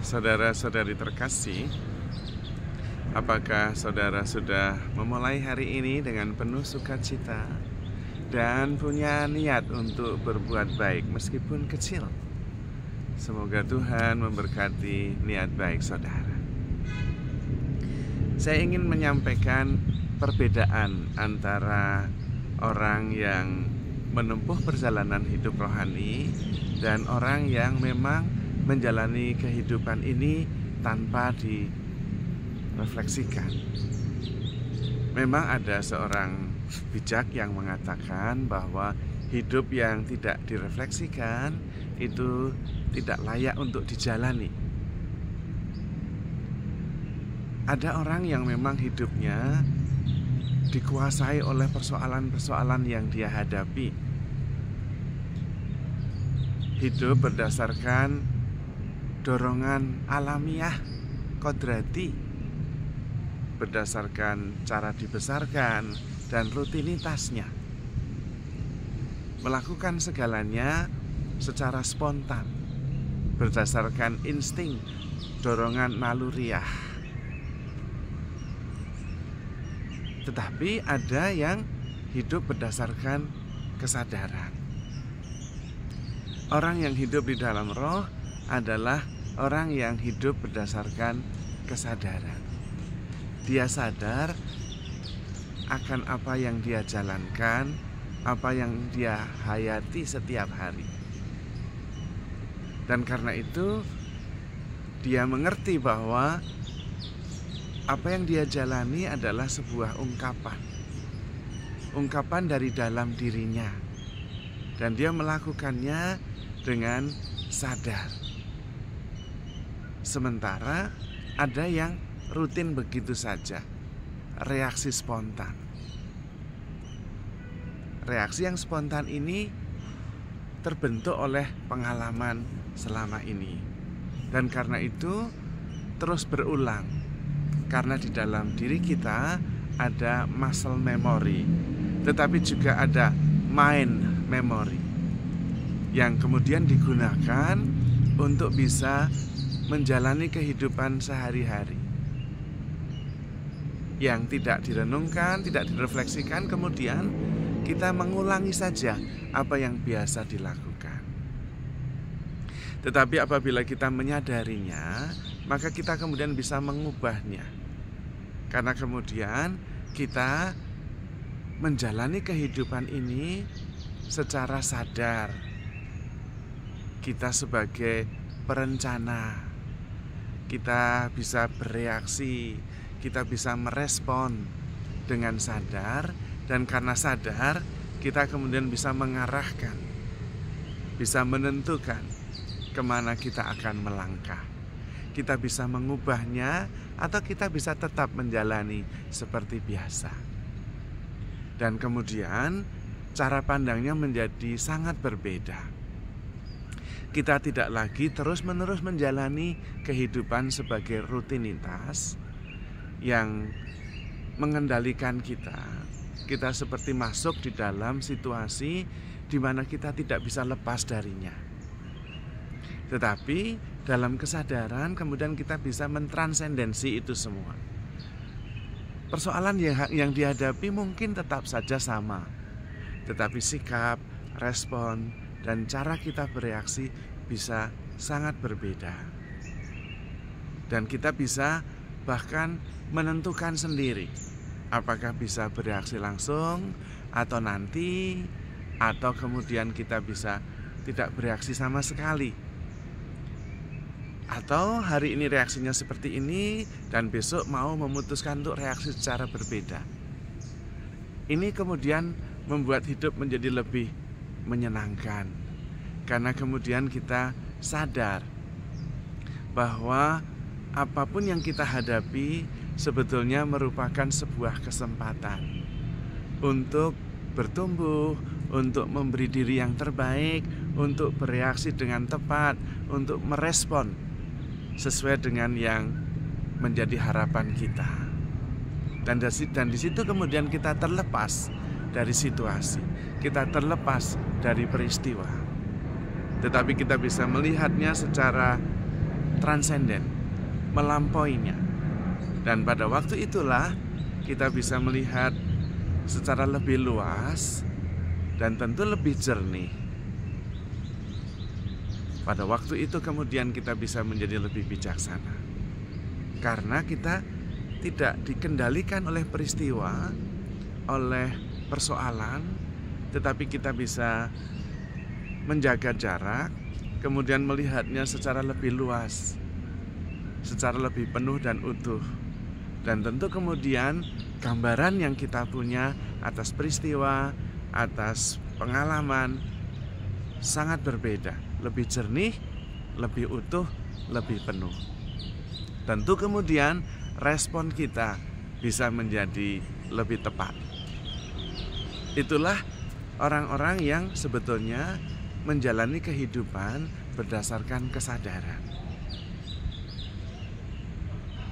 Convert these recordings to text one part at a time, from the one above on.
Saudara-saudari terkasih, apakah saudara sudah memulai hari ini dengan penuh sukacita dan punya niat untuk berbuat baik meskipun kecil? Semoga Tuhan memberkati niat baik saudara. Saya ingin menyampaikan perbedaan antara orang yang menempuh perjalanan hidup rohani dan orang yang memang menjalani kehidupan ini tanpa direfleksikan. Memang ada seorang bijak yang mengatakan bahwa hidup yang tidak direfleksikan itu tidak layak untuk dijalani. Ada orang yang memang hidupnya dikuasai oleh persoalan-persoalan yang dia hadapi. Hidup berdasarkan dorongan alamiah, kodrati, berdasarkan cara dibesarkan dan rutinitasnya. Melakukan segalanya secara spontan, berdasarkan insting, dorongan naluriah. Tetapi ada yang hidup berdasarkan kesadaran. Orang yang hidup di dalam roh adalah orang yang hidup berdasarkan kesadaran. Dia sadar akan apa yang dia jalankan, apa yang dia hayati setiap hari. Dan karena itu dia mengerti bahwa apa yang dia jalani adalah sebuah ungkapan dari dalam dirinya, dan dia melakukannya dengan sadar. Sementara ada yang rutin begitu saja, reaksi spontan. Reaksi yang spontan ini terbentuk oleh pengalaman selama ini, dan karena itu terus berulang. Karena di dalam diri kita ada muscle memory, tetapi juga ada mind memory yang kemudian digunakan untuk bisa menjalani kehidupan sehari-hari yang tidak direnungkan, tidak direfleksikan, kemudian kita mengulangi saja apa yang biasa dilakukan. Tetapi apabila kita menyadarinya, maka kita kemudian bisa mengubahnya, karena kemudian kita menjalani kehidupan ini secara sadar. Kita sebagai perencana, kita bisa bereaksi, kita bisa merespon dengan sadar, dan karena sadar kita kemudian bisa mengarahkan, bisa menentukan kemana kita akan melangkah. Kita bisa mengubahnya atau kita bisa tetap menjalani seperti biasa. Dan kemudian cara pandangnya menjadi sangat berbeda. Kita tidak lagi terus-menerus menjalani kehidupan sebagai rutinitas yang mengendalikan kita. Kita seperti masuk di dalam situasi di mana kita tidak bisa lepas darinya. Tetapi dalam kesadaran kemudian kita bisa mentransendensi itu semua. Persoalan yang dihadapi mungkin tetap saja sama, tetapi sikap, respon, dan cara kita bereaksi bisa sangat berbeda. Dan kita bisa bahkan menentukan sendiri apakah bisa bereaksi langsung atau nanti, atau kemudian kita bisa tidak bereaksi sama sekali. Atau hari ini reaksinya seperti ini dan besok mau memutuskan untuk reaksi secara berbeda. Ini kemudian membuat hidup menjadi lebih menyenangkan, karena kemudian kita sadar bahwa apapun yang kita hadapi sebetulnya merupakan sebuah kesempatan untuk bertumbuh, untuk memberi diri yang terbaik, untuk bereaksi dengan tepat, untuk merespon sesuai dengan yang menjadi harapan kita. Dan di situ kemudian kita terlepas dari situasi, kita terlepas dari peristiwa, tetapi kita bisa melihatnya secara transenden, melampauinya. Dan pada waktu itulah kita bisa melihat secara lebih luas dan tentu lebih jernih. Pada waktu itu kemudian kita bisa menjadi lebih bijaksana, karena kita tidak dikendalikan oleh peristiwa, oleh persoalan, tetapi kita bisa menjaga jarak, kemudian melihatnya secara lebih luas, secara lebih penuh dan utuh. Dan tentu kemudian gambaran yang kita punya atas peristiwa, atas pengalaman sangat berbeda, lebih jernih, lebih utuh, lebih penuh. Tentu kemudian respon kita bisa menjadi lebih tepat. Itulah orang-orang yang sebetulnya menjalani kehidupan berdasarkan kesadaran.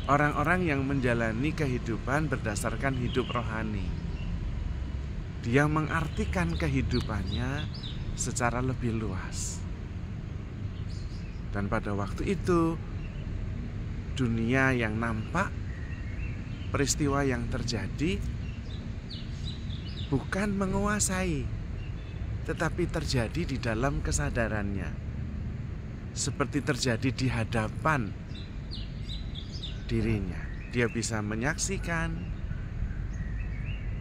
Orang-orang yang menjalani kehidupan berdasarkan hidup rohani, dia mengartikan kehidupannya secara lebih luas. Dan pada waktu itu, dunia yang nampak, peristiwa yang terjadi bukan menguasai, tetapi terjadi di dalam kesadarannya, seperti terjadi di hadapan dirinya. Dia bisa menyaksikan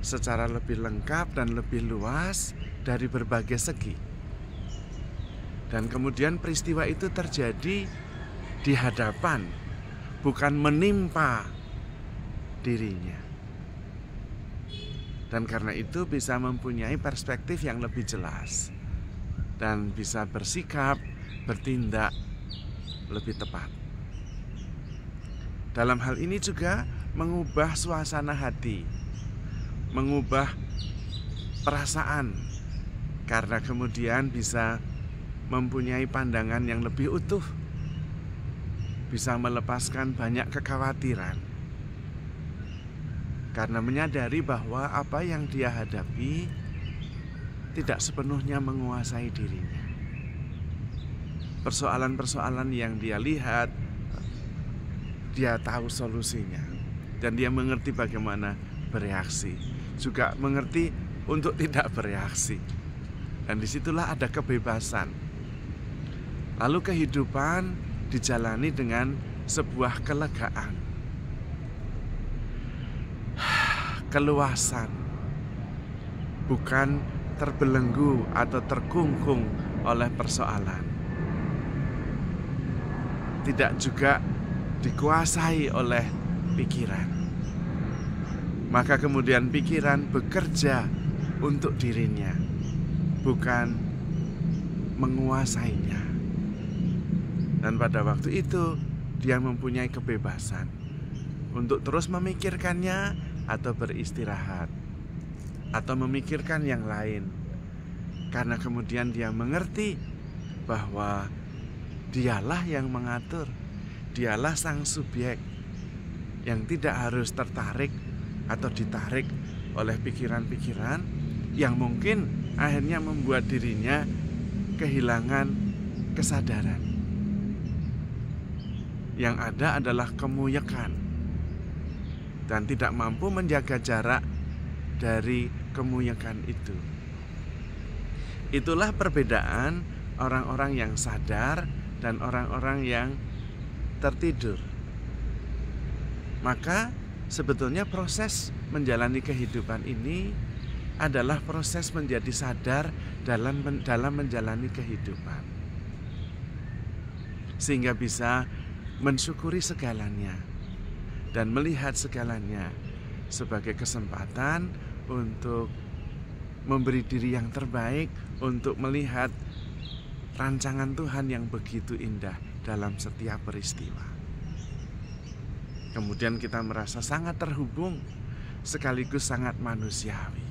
secara lebih lengkap dan lebih luas dari berbagai segi. Dan kemudian peristiwa itu terjadi di hadapan, bukan menimpa dirinya. Dan karena itu bisa mempunyai perspektif yang lebih jelas dan bisa bersikap, bertindak lebih tepat. Dalam hal ini juga mengubah suasana hati, mengubah perasaan, karena kemudian bisa mempunyai pandangan yang lebih utuh, bisa melepaskan banyak kekhawatiran, karena menyadari bahwa apa yang dia hadapi tidak sepenuhnya menguasai dirinya. Persoalan-persoalan yang dia lihat, dia tahu solusinya, dan dia mengerti bagaimana bereaksi, juga mengerti untuk tidak bereaksi. Dan disitulah ada kebebasan. Lalu kehidupan dijalani dengan sebuah kelegaan, keluasan, bukan terbelenggu atau terkungkung oleh persoalan, tidak juga dikuasai oleh pikiran. Maka kemudian pikiran bekerja untuk dirinya, bukan menguasainya. Dan pada waktu itu dia mempunyai kebebasan untuk terus memikirkannya atau beristirahat atau memikirkan yang lain, karena kemudian dia mengerti bahwa dialah yang mengatur, dialah sang subjek yang tidak harus tertarik atau ditarik oleh pikiran-pikiran yang mungkin akhirnya membuat dirinya kehilangan kesadaran. Yang ada adalah kemuyekan dan tidak mampu menjaga jarak dari kemuyekan itu. Itulah perbedaan orang-orang yang sadar dan orang-orang yang tertidur. Maka sebetulnya proses menjalani kehidupan ini adalah proses menjadi sadar dalam menjalani kehidupan, sehingga bisa mensyukuri segalanya dan melihat segalanya sebagai kesempatan untuk memberi diri yang terbaik, untuk melihat rancangan Tuhan yang begitu indah dalam setiap peristiwa. Kemudian kita merasa sangat terhubung, sekaligus sangat manusiawi.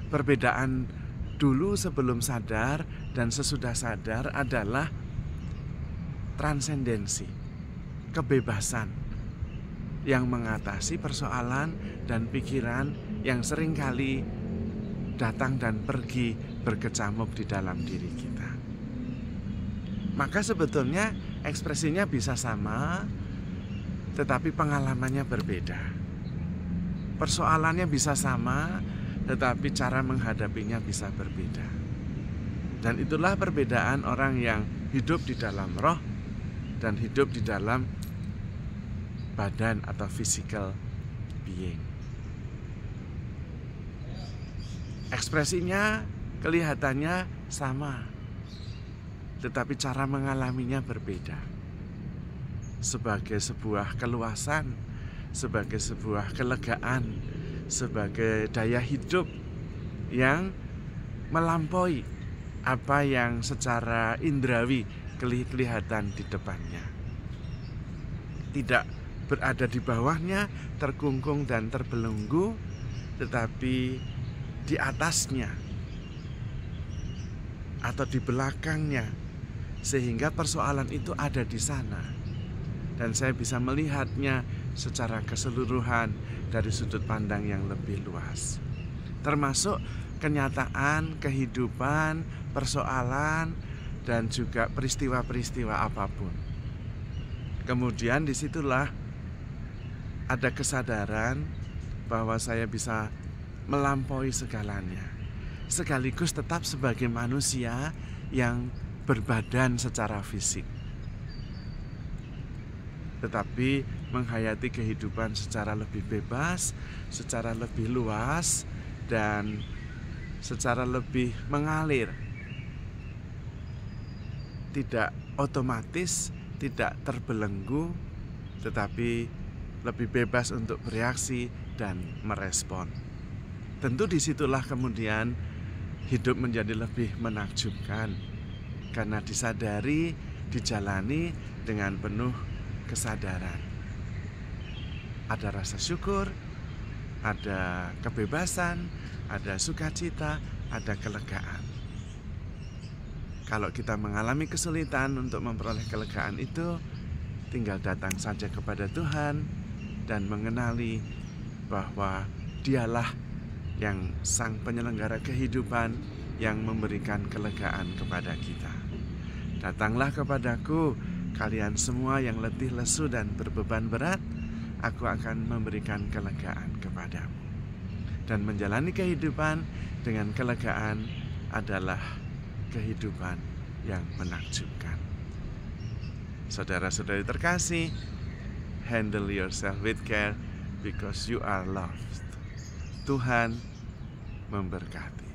Perbedaan dulu sebelum sadar dan sesudah sadar adalah transendensi, kebebasan yang mengatasi persoalan dan pikiran yang seringkali datang dan pergi berkecamuk di dalam diri kita. Maka sebetulnya Ekspresinya bisa sama, tetapi pengalamannya berbeda. Persoalannya bisa sama, tetapi cara menghadapinya bisa berbeda. Dan itulah perbedaan orang yang hidup di dalam roh dan hidup di dalam badan atau physical being. Ekspresinya, kelihatannya sama, tetapi cara mengalaminya berbeda. Sebagai sebuah keluasan, sebagai sebuah kelegaan, sebagai daya hidup yang melampaui apa yang secara indrawi kelihatan di depannya. Tidak berada di bawahnya, terkungkung dan terbelenggu, tetapi di atasnya atau di belakangnya, sehingga persoalan itu ada di sana. Dan saya bisa melihatnya secara keseluruhan dari sudut pandang yang lebih luas. Termasuk kenyataan, kehidupan, persoalan, dan juga peristiwa-peristiwa apapun. Kemudian disitulah ada kesadaran bahwa saya bisa melampaui segalanya, sekaligus tetap sebagai manusia yang berbadan secara fisik, tetapi menghayati kehidupan secara lebih bebas, secara lebih luas, dan secara lebih mengalir. Tidak otomatis, tidak terbelenggu, tetapi lebih bebas untuk bereaksi dan merespon. Tentu disitulah kemudian hidup menjadi lebih menakjubkan, karena disadari, dijalani dengan penuh kesadaran. Ada rasa syukur, ada kebebasan, ada sukacita, ada kelegaan. Kalau kita mengalami kesulitan untuk memperoleh kelegaan itu, tinggal datang saja kepada Tuhan dan mengenali bahwa Dialah yang sang penyelenggara kehidupan yang memberikan kelegaan kepada kita. Datanglah kepadaku, kalian semua yang letih lesu dan berbeban berat, aku akan memberikan kelegaan kepadamu. Dan menjalani kehidupan dengan kelegaan adalah kehidupan yang menakjubkan. Saudara-saudari terkasih, handle yourself with care because you are loved. Tuhan memberkati.